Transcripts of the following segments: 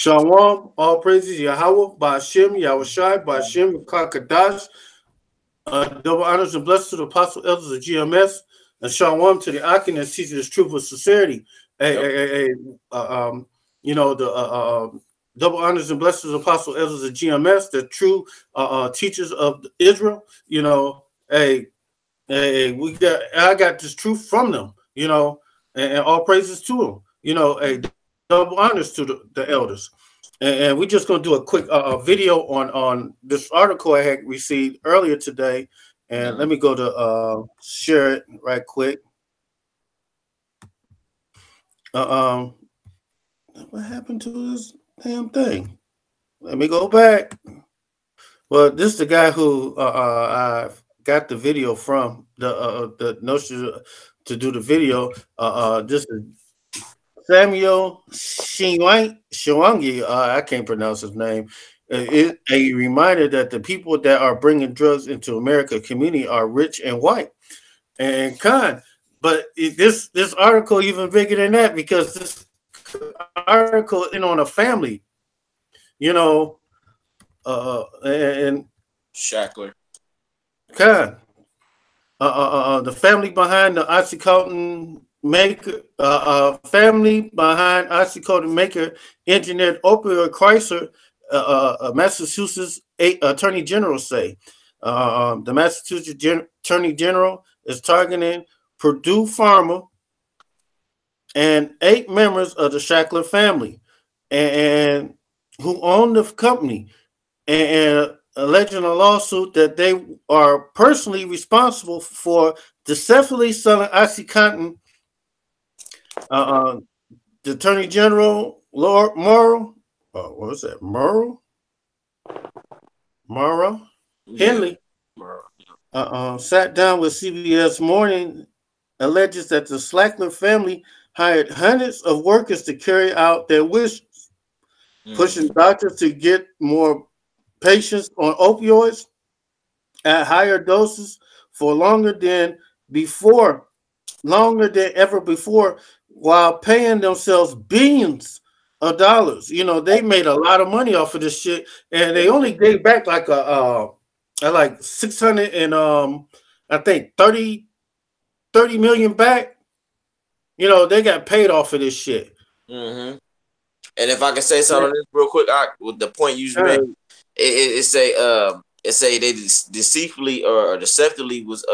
Shalom, all praises Yahweh, Ba'ashem, Yahushai, Ba'ashem, Kakadash. Double honors and blessings to the apostle elders of GMS, and shalom to the Akin that teaches the truth of sincerity. You know, the double honors and blessings to the apostle elders of GMS, the true teachers of Israel. You know, I got this truth from them. You know, and all praises to them. You know, double honors to the elders. And we're just going to do a quick video on this article I had received earlier today. And let me go to share it right quick. What happened to this damn thing? Let me go back. Well, this is the guy who I got the video from, the notion to do the video. This is Samuel Shiwangi, I can't pronounce his name. A reminder that the people that are bringing drugs into America community are rich and white and kind. But this article even bigger than that, because this article is on a family, you know, and Shackler. Kind. The family behind the OxyContin maker, family behind OxyContin maker, engineered opioid Chrysler, Massachusetts Attorney General say. The Massachusetts Attorney General is targeting Purdue Pharma and 8 members of the Shackler family, and who own the company, and alleging a lawsuit that they are personally responsible for deceptively selling OxyContin. The Attorney General, Lord Morrow, what was that? Morrow Henley, sat down with CBS Morning, alleges that the Shackler family hired hundreds of workers to carry out their wishes, pushing doctors to get more patients on opioids at higher doses for longer than ever before, while paying themselves billions of dollars. You know, they made a lot of money off of this shit, and they only gave back like like 600 and I think 30 million back. You know, they got paid off of this shit. And if I can say something real quick, with the point you made, it say they deceitfully or deceptively was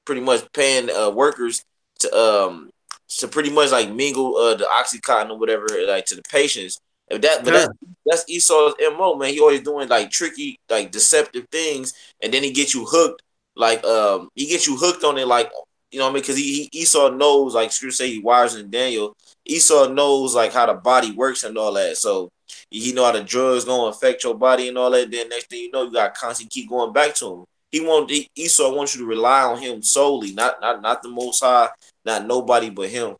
pretty much paying workers to pretty much like mingle the OxyContin or whatever, like, to the patients. That's Esau's MO, man. He always doing like tricky, like deceptive things, and then he gets you hooked. Like he gets you hooked on it, like, you know what I mean? Because Esau knows, like Scripture say, he wires in Daniel. Esau knows like how the body works and all that. So he know how the drugs gonna affect your body and all that. Then next thing you know, you got to constantly keep going back to him. Esau wants you to rely on him solely, not the Most High, not nobody but him.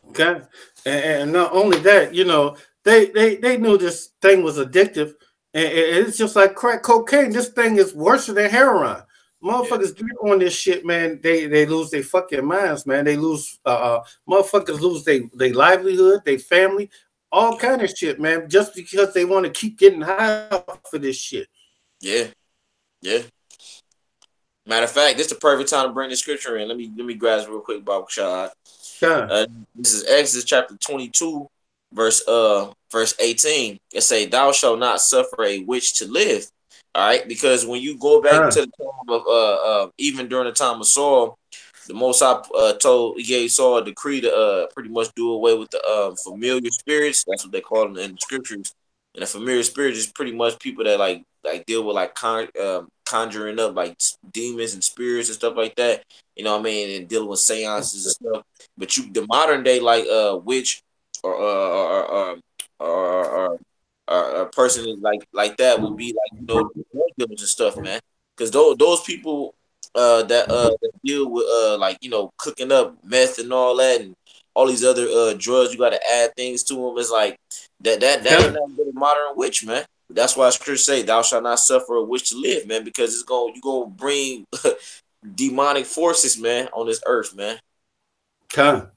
Okay, and not only that, you know, they knew this thing was addictive, and it's just like crack cocaine. This thing is worse than heroin. Motherfuckers get on this shit, man. They lose their fucking minds, man. They lose motherfuckers lose their livelihood, their family, all kind of shit, man, just because they want to keep getting high for this shit. Yeah. Matter of fact, this is the perfect time to bring the scripture in. Let me grasp real quick, Bob Shah. This is Exodus chapter 22, verse 18. It say, "Thou shalt not suffer a witch to live." All right, because when you go back to the time of even during the time of Saul, the Most High he gave Saul a decree to pretty much do away with the familiar spirits. That's what they call them in the scriptures. And a familiar spirit is pretty much people that like deal with like conjuring up like demons and spirits and stuff like that. You know what I mean? And dealing with seances and stuff. But the modern day like witch or a person like that would be like, you know, drug dealers and stuff, man. Because those people that deal with like, you know, cooking up meth and all that and all these other drugs, you got to add things to them. It's like that ain't nothing but a modern witch, man. That's why Scripture say, "Thou shalt not suffer a witch to live," man, because you're gonna bring demonic forces, man, on this earth, man. Con.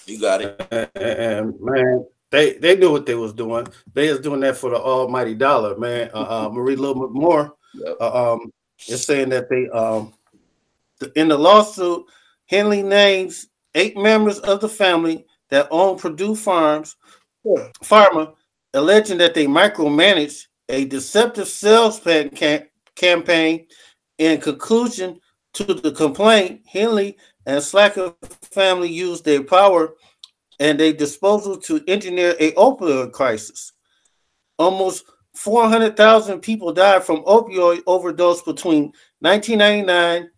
You got it. And man, They knew what they was doing. They was doing that for the almighty dollar, man. Read a little bit more. Yep. It's saying that they in the lawsuit, Henley names 8 members of the family that own Purdue Pharma, alleging that they micromanaged a deceptive sales campaign. In conclusion to the complaint, Henley and Slacker family used their power and their disposal to engineer a opioid crisis. Almost 400,000 people died from opioid overdose between 1999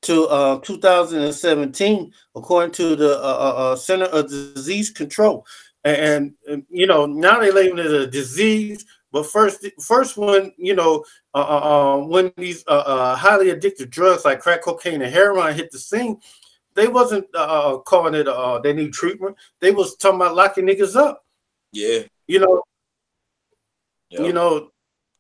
to 2017, according to the Center of Disease Control. And you know, now they label it a disease, but first when you know when these highly addictive drugs like crack cocaine and heroin hit the scene, they wasn't calling it they need treatment. They was talking about locking niggas up. Yeah, you know, yep.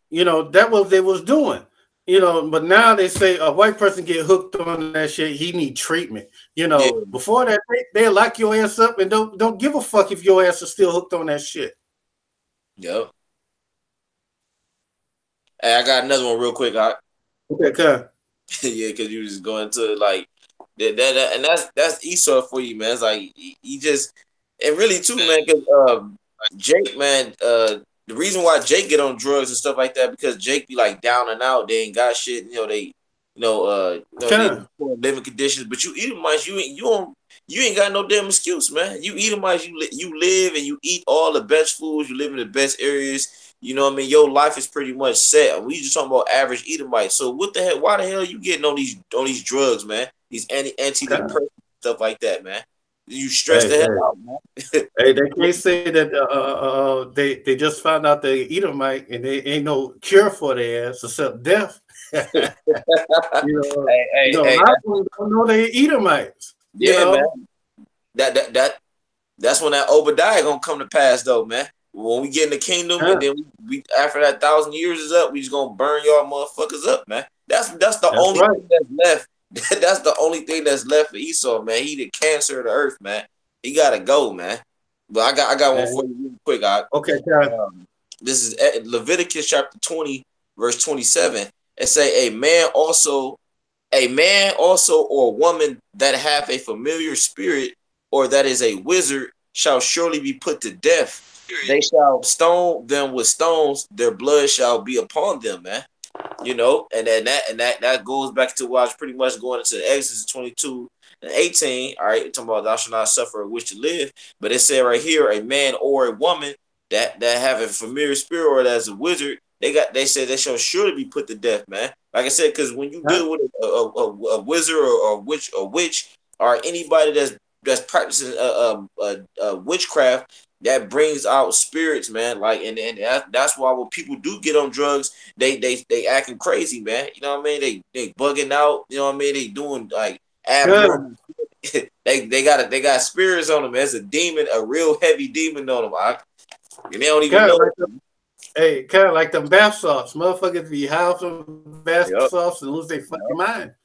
you know that was they was doing. You know, but now they say a white person get hooked on that shit, he need treatment. You know, yeah. Before that, they lock your ass up and don't give a fuck if your ass is still hooked on that shit. Yep. Hey, I got another one real quick. Okay, yeah, because you just going to like that, and that's Esau for you, man. It's like he just and really too, man. Because Jake, man, the reason why Jake get on drugs and stuff like that because Jake be like down and out. They ain't got shit. You know they, living conditions. But you Edomites, you ain't got no damn excuse, man. You Edomites, you live and you eat all the best foods. You live in the best areas. You know what I mean? Your life is pretty much set. We just talking about average Edomites. So what the hell? Why the hell are you getting on these drugs, man? These antidepressant stuff like that, man. You stress the hell out, man. Hey, they can't say that they just found out they Edomite and they ain't no cure for their ass except death. I don't know they Edomites. Yeah, man. That's when that Obadiah gonna come to pass, though, man. When we get in the kingdom, and then we after that 1,000 years is up, we just gonna burn y'all motherfuckers up, man. That's the only thing that's left. That's the only thing that's left for Esau, man. He the cancer of the earth, man. He gotta go, man. But I got one for you real quick. Okay, this is Leviticus chapter 20, verse 27. It say a man also, or a woman that have a familiar spirit, or that is a wizard, shall surely be put to death. They shall stone them with stones, their blood shall be upon them, man. You know, and that goes back to what I was pretty much going into Exodus 22 and 18. All right, talking about thou shalt not suffer a witch to live. But it said right here, a man or a woman that have a familiar spirit or that's a wizard, they said they shall surely be put to death, man. Like I said, because when you deal with a wizard or a witch or anybody that's practicing witchcraft, that brings out spirits, man. Like, and that's why when people do get on drugs, they acting crazy, man. You know what I mean? They bugging out. You know what I mean? They doing like abnormal. they got spirits on them. There's a demon, a real heavy demon on them. And they don't even know. Hey, kind of like them bath salts. Motherfuckers be high from bath salts and lose their fucking mind.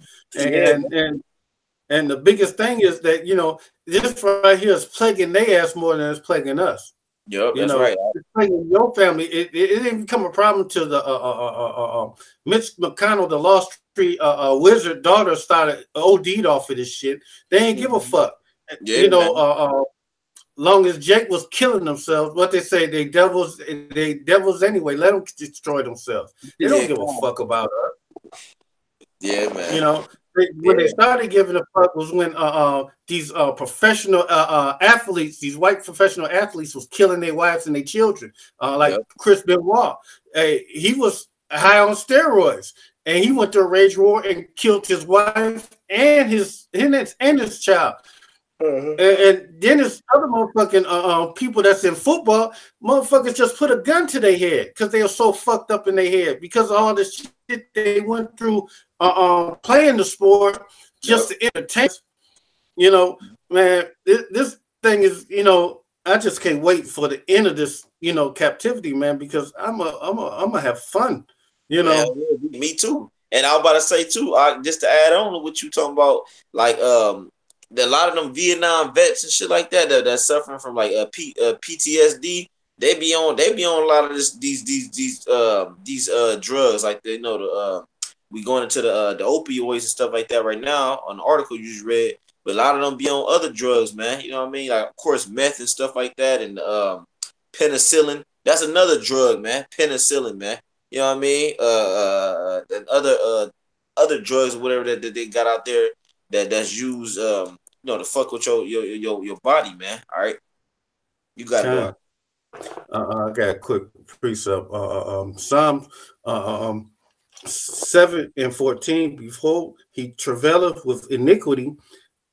And the biggest thing is that, you know, this right here is plaguing their ass more than it's plaguing us. Yep, that's right. It's plaguing your family. It didn't become a problem to the Mitch McConnell, the Lost Street wizard daughter, started OD'd off of this shit. They ain't give a fuck. Yeah, you know, long as Jake was killing themselves, what they say, they devils anyway. Let them destroy themselves. They don't give a fuck about us. Yeah, man. You know. When they started giving a fuck was when these professional athletes, these white professional athletes, was killing their wives and their children. Like Chris Benoit, he was high on steroids, and he went to a rage war and killed his wife and his child. And then there's other motherfucking people that's in football. Motherfuckers just put a gun to their head because they are so fucked up in their head because of all this shit they went through playing the sport just to entertain. You know, man, this thing is, you know, I just can't wait for the end of this, you know, captivity, man, because I'm gonna have fun. You know, me too. And I was about to say too, just to add on to what you talking about, like a lot of them Vietnam vets and shit like that that's suffering from like PTSD. They be on a lot of these drugs like they know the we going into the opioids and stuff like that right now on the article you just read. But a lot of them be on other drugs, man. You know what I mean? Like of course meth and stuff like that, and penicillin. That's another drug, man. Penicillin, man. You know what I mean? And other drugs or whatever that they got out there that's used to fuck with your body, man. All right, you got it. I got a quick precept. Psalm 7:14. Behold, he travaileth with iniquity,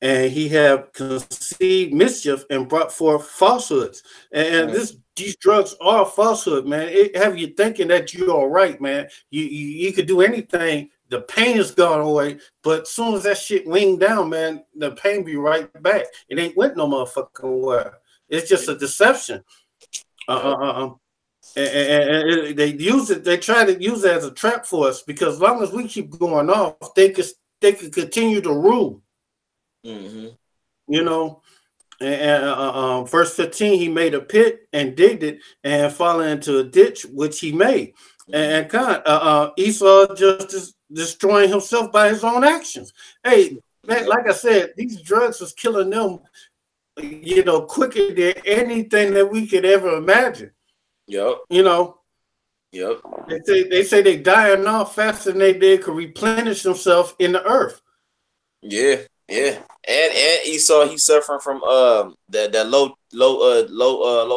and he have conceived mischief and brought forth falsehoods. And these drugs are falsehood, man. It have you thinking that you're all right, man. You could do anything. The pain is gone away, but as soon as that shit wing down, man, the pain be right back. It ain't went no motherfucking where. It's just a deception. And they use it. They try to use it as a trap for us because as long as we keep going off, they could continue to rule. Mm-hmm. You know, and verse 15, he made a pit and digged it and fallen into a ditch which he made. And Esau just destroying himself by his own actions. Hey, man, like I said, these drugs was killing them, you know, quicker than anything that we could ever imagine. Yep. You know. Yep. They say they dying off faster than they could replenish themselves in the earth. Yeah. Yeah. And Esau, he's suffering from that low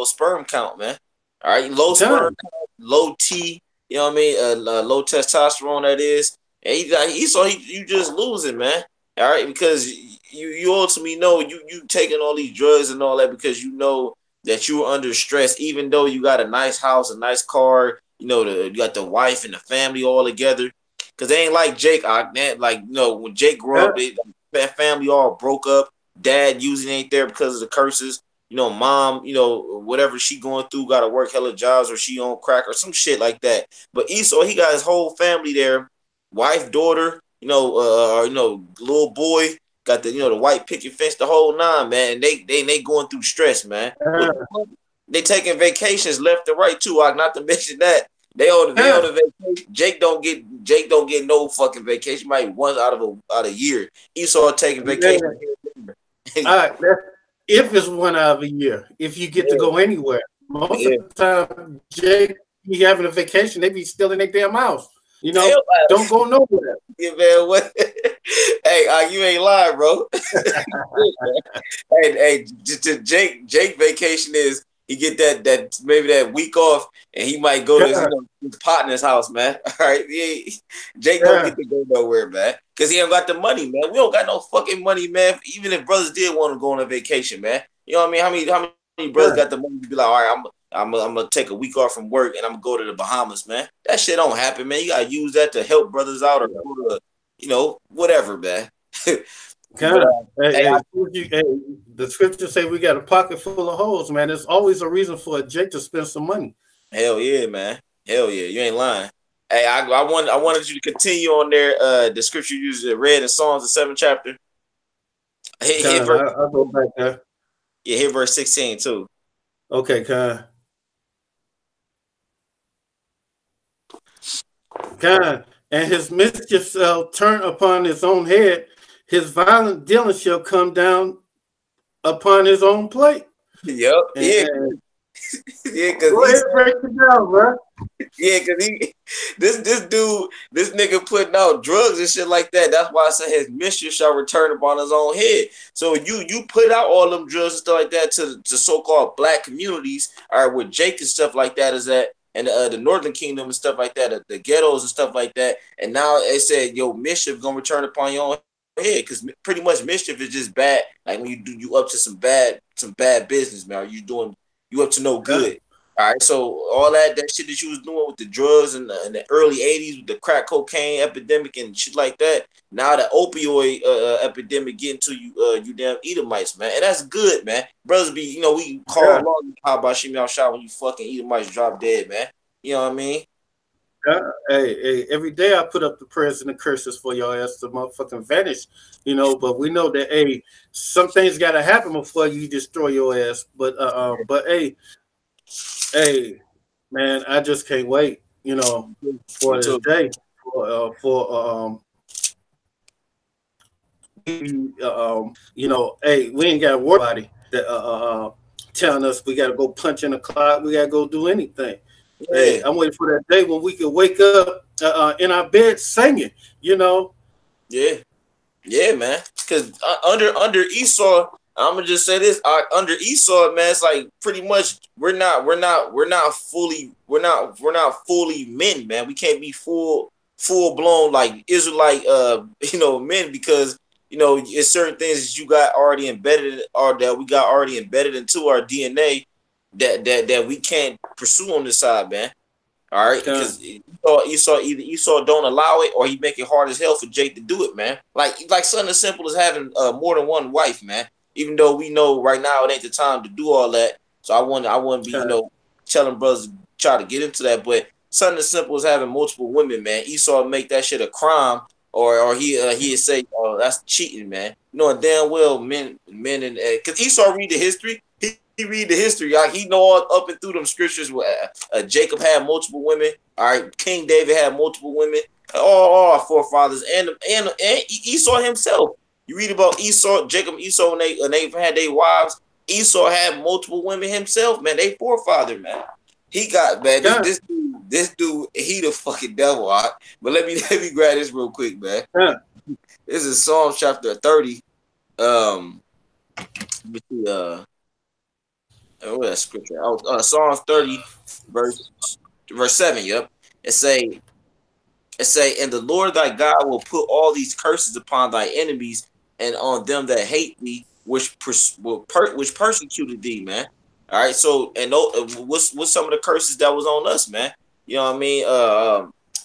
sperm count, man. All right, low sperm count, low T. You know what I mean? Low testosterone, that is. And Esau, you just losing, man. All right, because you ultimately know you taking all these drugs and all that because you know that you're under stress, even though you got a nice house, a nice car, you know, you got the wife and the family all together. Because they ain't like Jake, like, you know, when Jake grew up, that family all broke up. Dad usually ain't there because of the curses. You know, mom, you know, whatever she going through, got to work hella jobs or she on crack or some shit like that. But Esau, he got his whole family there, wife, daughter, you know, little boy, got the, you know, the white picket fence, the whole nine, man. And they going through stress, man. They taking vacations left and right too. Not to mention that they on the vacation. Jake don't get no fucking vacation. Might be once out of a year. Esau taking vacation. All right, if it's one out of a year, if you get to go anywhere. Most of the time, Jake be having a vacation, they be still in their damn house. You know, don't go nowhere. Yeah, man. What? Hey, you ain't lying, bro. hey, Jake vacation is he get that maybe that week off, and he might go to his partner's house, man. All right, Jake don't get to go nowhere, man, because he ain't got the money, man. We don't got no fucking money, man. Even if brothers did want to go on a vacation, man, you know what I mean? How many brothers got the money to be like, all right, I'm gonna take a week off from work and I'm gonna go to the Bahamas, man? That shit don't happen, man. You gotta use that to help brothers out or go to, you know, whatever, man. The scriptures say we got a pocket full of holes, man. There's always a reason for a Jake to spend some money. Hell yeah, man. Hell yeah, you ain't lying. Hey, I wanted you to continue on there. The scripture you read in Psalms, the 7th chapter. I'll go back there. Yeah, hit verse 16 too. Okay, God, and his mischief shall turn upon his own head. His violent dealing shall come down upon his own plate. Yep. Yeah, because go ahead, break it down, bro. Yeah, because this nigga putting out drugs and shit like that. That's why I said his mischief shall return upon his own head. So you put out all them drugs and stuff like that to so-called black communities, all right, with Jake and stuff like that is that, and the Northern Kingdom and stuff like that, the ghettos and stuff like that. And now they said, yo, mischief gonna return upon your own head, because pretty much mischief is just bad. Like when you up to some bad business, man. You up to no good. All right, so all that shit that you was doing with the drugs in the early 80s with the crack cocaine epidemic and shit like that, now the opioid epidemic getting to you damn Edomites, man. And that's good, man. Brothers be, we call along how about Shimmy Al Shah when you fucking Edomites drop dead, man. You know what I mean? Hey, every day I put up the prayers and the curses for your ass to motherfucking vanish, but we know that some things got to happen before you destroy your ass. But hey, man, I just can't wait, for this day, we ain't got to worry about it. That telling us we got to go punch in the clock, we got to go do anything. Yeah. Hey, I'm waiting for that day when we can wake up in our bed singing, Yeah, man. Because under Esau, I'm gonna just say this: under Esau, man, it's like pretty much we're not fully men, man. We can't be full blown like Israelite, men, because it's certain things that you got already embedded, or that we got already embedded into our DNA that we can't pursue on this side, man. All right, because Esau don't allow it, or he make it hard as hell for Jake to do it, man. Like something as simple as having more than one wife, man. Even though we know right now it ain't the time to do all that, so I wouldn't be telling brothers to try to get into that. But something as simple as having multiple women, man. Esau make that shit a crime, or he'd say, "Oh, that's cheating, man." Knowing damn well men and because Esau read the history. He read the history, like he know all up and through them scriptures where Jacob had multiple women. All right, King David had multiple women. All our forefathers and Esau himself. You read about Esau, Jacob, Esau, when they had their wives. Esau had multiple women himself, man. They forefather, man. He got, man. This dude, he the fucking devil. Right? But let me grab this real quick, man. Yeah. This is Psalms chapter 30. What that scripture? Psalms 30, verse 7. Yep. It say, and the Lord thy God will put all these curses upon thy enemies and on them that hate thee, which persecuted thee, man. All right. So, and what's some of the curses that was on us, man? You know what I mean?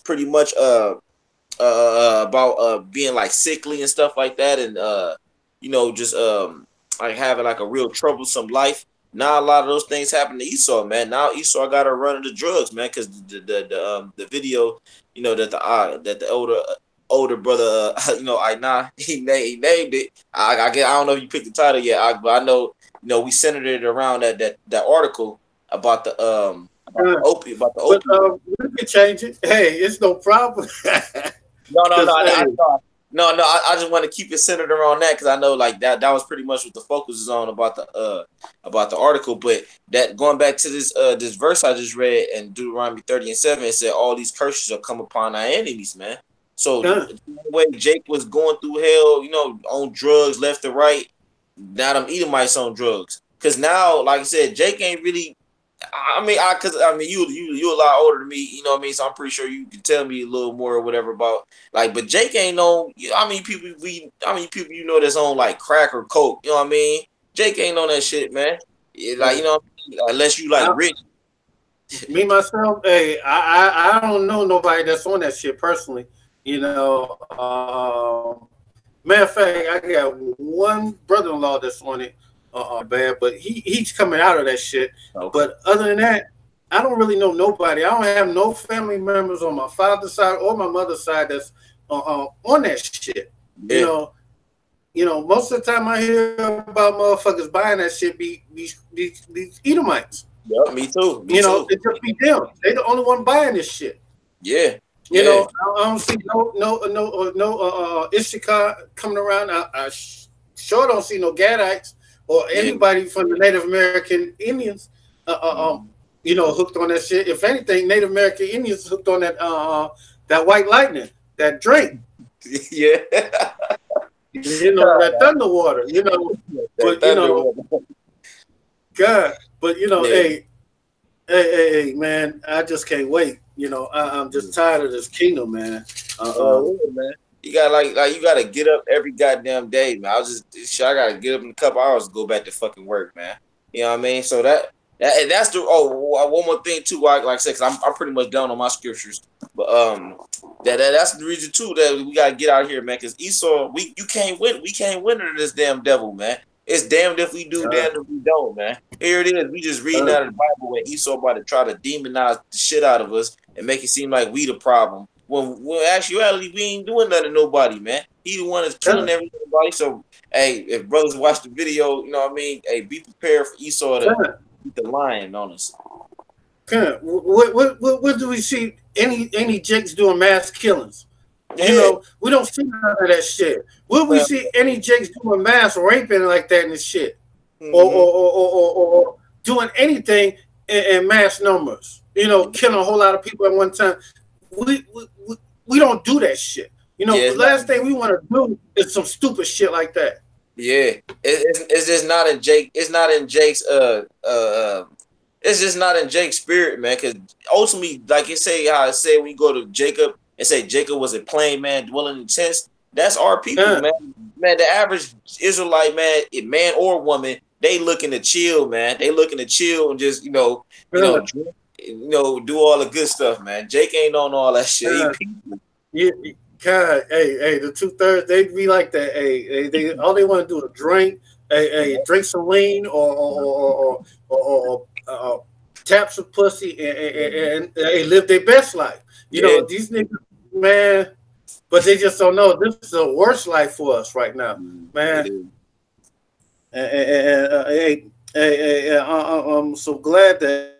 Pretty much about being like sickly and stuff like that, and just like having like a real troublesome life. Now a lot of those things happen to Esau, man. Now Esau got to run into drugs, man, because the video, that the older brother, Aina, he named it. I don't know if you picked the title yet, but I know, we centered it around that article about the opium. We can change it. Hey, it's no problem. No, I just want to keep it centered around that because I know like that was pretty much what the focus is on about the article. But that going back to this verse I just read in Deuteronomy 30 and 7, it said all these curses will come upon our enemies, man. So the way Jake was going through hell, on drugs left and right, now them Edomites on drugs. Because now, like I said, Jake ain't really. You a lot older than me, you know what I mean? So I'm pretty sure you can tell me a little more or whatever about but Jake ain't no. How many people that's on like crack or coke? You know what I mean? Jake ain't on that shit, man. Unless you like rich. Me myself, hey, I don't know nobody that's on that shit personally. Matter of fact, I got one brother-in-law that's on it. Bad, but he's coming out of that shit. Okay. But other than that, I don't really know nobody. I don't have no family members on my father's side or my mother's side that's on that shit. Yeah. Most of the time I hear about motherfuckers buying that shit be these Edomites. Yeah, me too. It just be them. They the only one buying this shit. Yeah. I don't see no Issachar coming around. I sure don't see no Gadites or anybody from the Native American Indians, hooked on that shit. If anything, Native American Indians hooked on that white lightning, that drink. Yeah. That thunder water, God, but hey, man, I just can't wait. I'm just tired of this kingdom, man. Man. You got you gotta get up every goddamn day, man. I gotta get up in a couple hours to go back to fucking work, man. You know what I mean? So that's one more thing too. Like I said, cause I'm pretty much down on my scriptures, but that's the reason too that we gotta get out of here, man. Cause Esau, we can't win under this damn devil, man. It's damned if we do, damned if we don't, man. Here it is. We just reading out of the Bible where Esau about to try to demonize the shit out of us and make it seem like we the problem. When in actuality, we ain't doing nothing to nobody, man. He the one that's killing everybody. So, hey, if brothers watch the video, you know what I mean? Hey, be prepared for Esau to beat the lion on us. What do we see? Any Jakes doing mass killings? Yeah. You know, we don't see none of that shit. Will we see any Jakes doing mass raping like that and shit, or doing anything in mass numbers? You know, killing a whole lot of people at one time. We don't do that shit. You know, the last thing we want to do is some stupid shit like that. Yeah, it's just not in Jake. It's not in Jake's it's just not in Jake's spirit, man. Because ultimately, like you say, how I say when you go to Jacob and say Jacob was a plain man dwelling in tents, that's our people, man. Man, the average Israelite man or woman, they looking to chill, man. They looking to chill and just you know, drink, do all the good stuff, man. Jake ain't on all that shit. Yeah, God, hey, the 2/3 they be like that. Hey, they all they want to do is drink, drink some lean or tap some pussy and live their best life. You know, these niggas, man, but they just don't know this is the worst life for us right now, man. I'm so glad that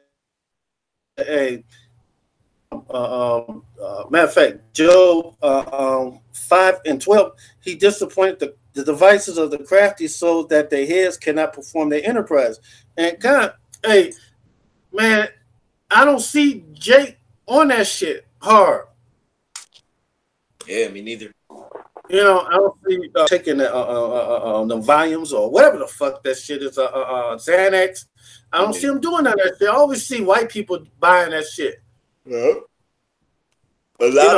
matter of fact, Job 5:12, he disappointed the devices of the crafty so that their heads cannot perform their enterprise. And God, hey, man, I don't see Jake on that shit hard. Yeah, me neither. You know, I don't see taking the volumes or whatever the fuck that shit is, Xanax. I don't see him doing that shit. I always see white people buying that shit. Yeah. A lot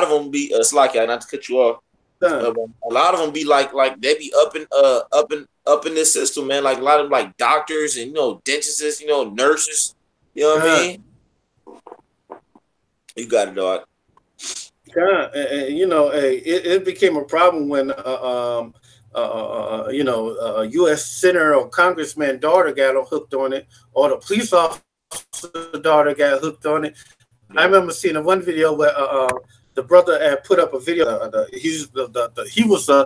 of them be Slacky, not to cut you off. A lot of them be like they be up in this system, man. Like a lot of them, like doctors and dentists, nurses. You know what I mean? You got it, dog. Yeah, it became a problem when a U.S. senator or congressman daughter got hooked on it, or the police officer daughter got hooked on it. Yeah. I remember seeing one video where the brother had put up a video. He was a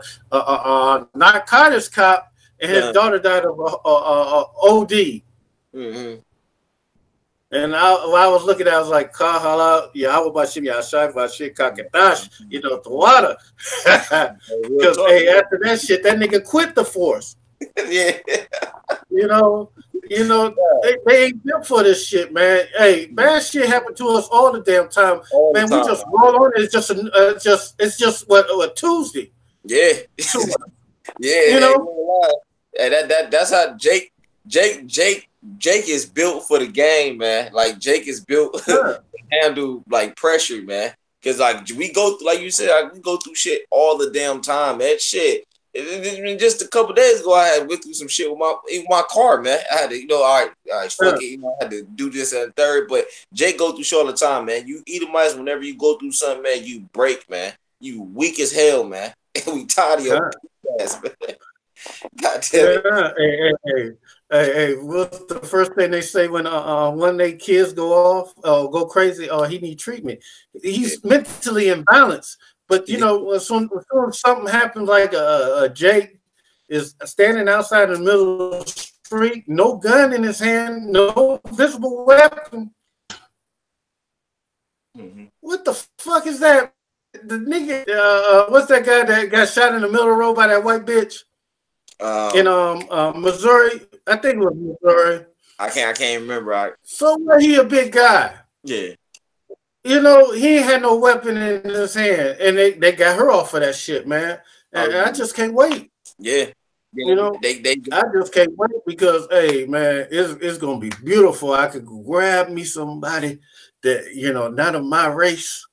narcotics cop, and his daughter died of OD. Mm-hmm. And I was looking at it, I was like, Kahala, Yahweh Yashai Vashik Kakatash, the water. Because after that shit, that nigga quit the force. Yeah. They ain't built for this shit, man. Hey, bad shit happen to us all the damn time. We just roll on. It's just what Tuesday. Yeah. Yeah. That's how Jake is built for the game, man. Like Jake is built to handle like pressure, man. Cause like we go through, like you said, we go through shit all the damn time, man. Shit. Just a couple days ago, I went through some shit with my car, man. I had to, all right, fuck it, I had to do this and third. But Jake go through shit all the time, man. You Edomites, whenever you go through something, man, you break, man. You weak as hell, man. And we tired of your ass, man. God damn it. Hey, what's the first thing they say when one of their kids go go crazy, or he need treatment? He's mentally imbalanced. But when something happens, like Jake is standing outside in the middle of the street, no gun in his hand, no visible weapon. Mm-hmm. What the fuck is that? The nigga, what's that guy that got shot in the middle of the road by that white bitch? In Missouri, I think it was Missouri. I can't remember. So he a big guy. Yeah. He ain't had no weapon in his hand, and they got her off of that shit, man. And I just can't wait. Yeah. I just can't wait because, hey, man, it's gonna be beautiful. I could grab me somebody that not of my race.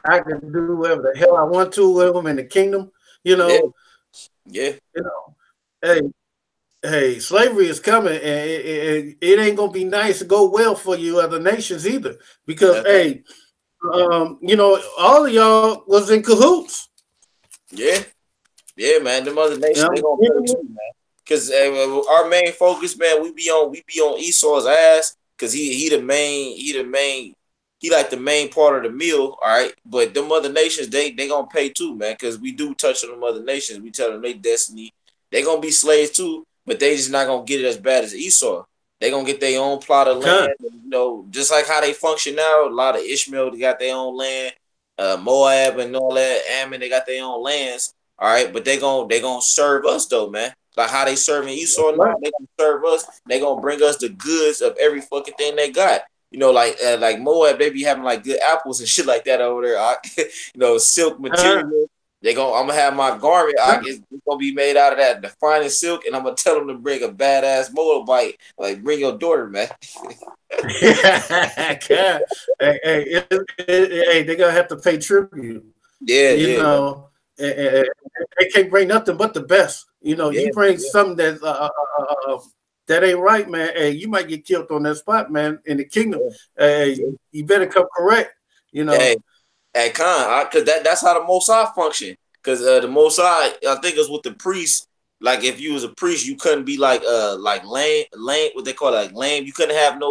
I can do whatever the hell I want to with them in the kingdom. Yeah. Hey, slavery is coming, and it ain't gonna be nice to go well for you other nations either. Because all of y'all was in cahoots. Yeah. Yeah, man. The other nations, they gonna pay too, man. Cause our main focus, man, we be on Esau's ass. Cause he like the main part of the meal, all right. But them other nations, they gonna pay too, man. Cause we do touch on them other nations. We tell them they destiny. They gonna be slaves too, but they just not gonna get it as bad as Esau. They gonna get their own plot of land, and, you know, just like how they function now. A lot of Ishmael, they got their own land. Moab and all that, Ammon, they got their own lands. All right, but they gonna serve us though, man. Like how they serving Esau now, they gonna serve us. They gonna bring us the goods of every fucking thing they got. You know, like Moab, they be having like good apples and shit like that over there. You know, silk material. I'm gonna have my garment. It's gonna be made out of that, the finest silk, and I'm gonna tell them to bring a badass Moabite. Like, bring your daughter, man. Hey, they're gonna have to pay tribute. Yeah, you know, they can't bring nothing but the best. You know, you bring something that ain't right, man. Hey, you might get killed on that spot, man. In the kingdom, you better come correct. You know, Khan, because that's how the Mossad function. Because the Mossad, I think, is with the priests. Like, if you was a priest, you couldn't be like lame, what they call it, like lame. You couldn't have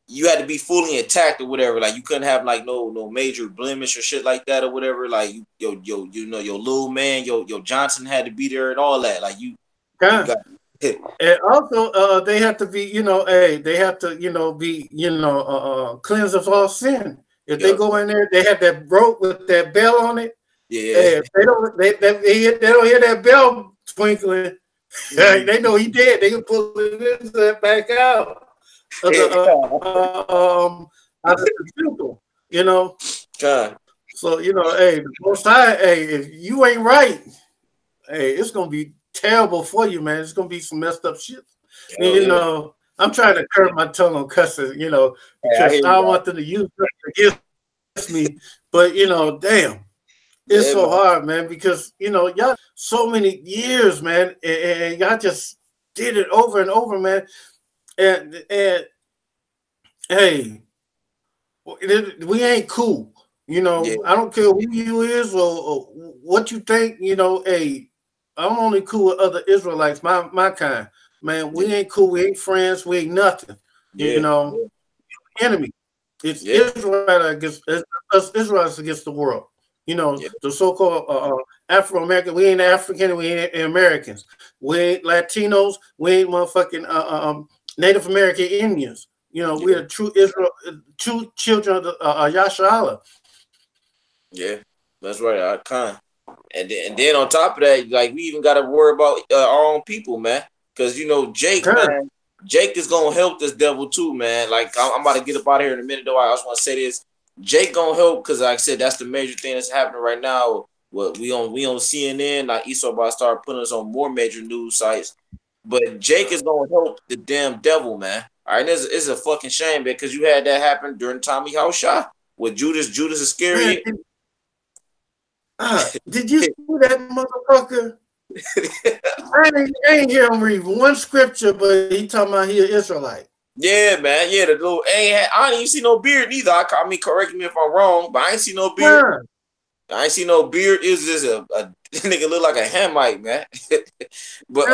you had to be fully intact or whatever. Like, you couldn't have like no major blemish or shit like that or whatever. Like, your little man, your Johnson had to be there and all that. Like, you got. And also, they have to be, they have to, be, cleansed of all sin. If they go in there, they have that rope with that bell on it. Yeah. If they don't hear that bell sprinkling, they know he dead. They can pull it back out of the temple, God. So, the Most High, if you ain't right, it's gonna be terrible for you, man. It's gonna be some messed up shit. I'm trying to curb my tongue on cussing, because I don't want them to use it against me. But damn, it's so hard, man, because y'all so many years, man, and y'all just did it over and over, man. And hey, we ain't cool. I don't care who you is or what you think. Hey, I'm only cool with other Israelites, my kind. Man, we ain't cool. We ain't friends. We ain't nothing. Enemy. It's Israel against us. Israelites against the world. The so-called Afro-American. We ain't African. We ain't Americans. We ain't Latinos. We ain't motherfucking Native American Indians. We are true Israel, true children of the Yasharahla. Yeah, that's right. I can't. And then on top of that, like, we even got to worry about our own people, man. Because, Jake, man, Jake is going to help this devil too, man. Like, I'm about to get up out of here in a minute, though. I just want to say this. Jake going to help because, like I said, that's the major thing that's happening right now. What we on CNN, like Esau about to start putting us on more major news sites. But Jake is going to help the damn devil, man. All right, it's a fucking shame because you had that happen during Tommy House shot with Judas Iscariot. Did you see that motherfucker? I ain't hear him read one scripture, but he talking about he an Israelite. Yeah, man. Yeah, the little I didn't even see no beard neither. I mean, correct me if I'm wrong, but I ain't see no beard. Yeah. I ain't see no beard. It was just a nigga look like a Hamite, man. But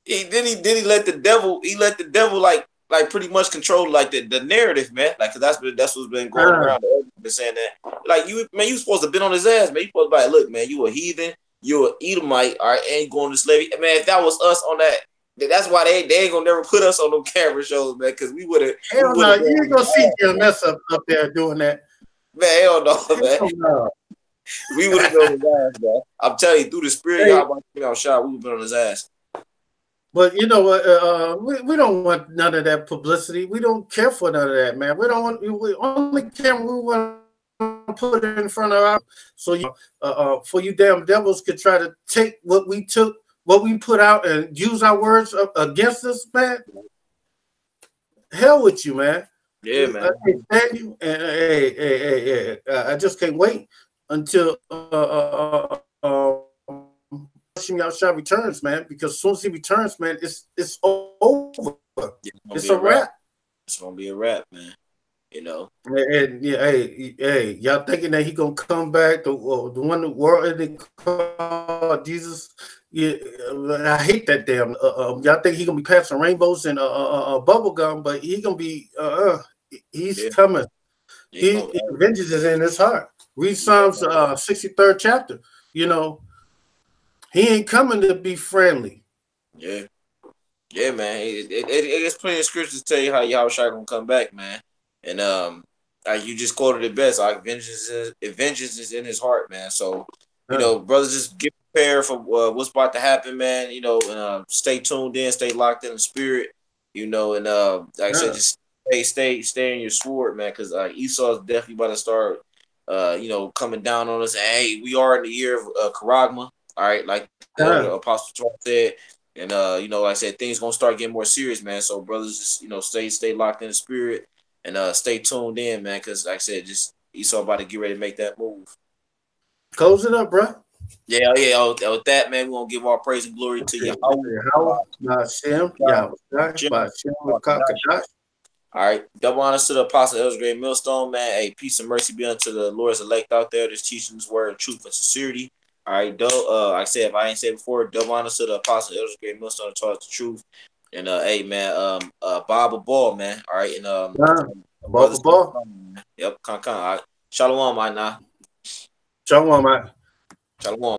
he let the devil like pretty much control like the narrative, man. Like, cause that's what's been going around. Been saying that, like, you supposed to have been on his ass, man. You supposed to be like, look, man, you a heathen, you a Edomite, all right, ain't going to slavery, man. If that was us on that, that's why they ain't gonna never put us on them camera shows, man. Cause we would have. Hell no, you ain't gonna see your mess up there doing that. Man, hell no, man. No. We would have been on his ass, man. I'm telling you, through the spirit, y'all about to out shot, we would have been on his ass. But you know what? We don't want none of that publicity. We don't care for none of that, man. We don't want. We only care. We want to put it in front of our. So for you damn devils could try to take what we took, what we put out, and use our words against us, man. Hell with you, man. Yeah, man. I can't stand you. And I just can't wait until Yahshua returns, man, because as soon as he returns, man, it's over. It's a wrap. It's gonna be a wrap, man. You know. And yeah, hey, y'all thinking that he gonna come back? The one the world they call Jesus. Yeah, I hate that damn. Y'all think he gonna be passing rainbows and bubble gum, but he gonna be. He's coming. Vengeance is in his heart. Read Psalms 63rd chapter. You know, he ain't coming to be friendly. Yeah. Yeah, man. It's plenty of scriptures to tell you how Yahushua gonna come back, man. And you just quoted it best. Like vengeance is in his heart, man. So you know, brothers, just get prepared for what's about to happen, man. You know, and stay tuned in, stay locked in the spirit. You know, and like I said, just stay in your sword, man, because Esau is definitely about to start, you know, coming down on us. And hey, we are in the year of Charagma. All right, like the Apostle Paul said. And you know, like I said, things gonna start getting more serious, man. So brothers, just, you know, stay locked in the spirit and stay tuned in, man. Because like I said, just Esau about to get ready to make that move. Close it up, bro. Yeah. With that, man, we gonna give our praise and glory to Yahweh. All right, double honors to the Apostle Elder Great Millstone, man. Hey, peace and mercy be unto the Lord's elect out there that's teaching His word of truth and sincerity. All right, like I said, if I ain't said before, double honors to the Apostle Elder Great Millstone that taught us the truth. And hey, man, Bob Ball, man. All right, and Bob Ball. Yep, con. All right. Shalom, man. Shalom, man. Shalom.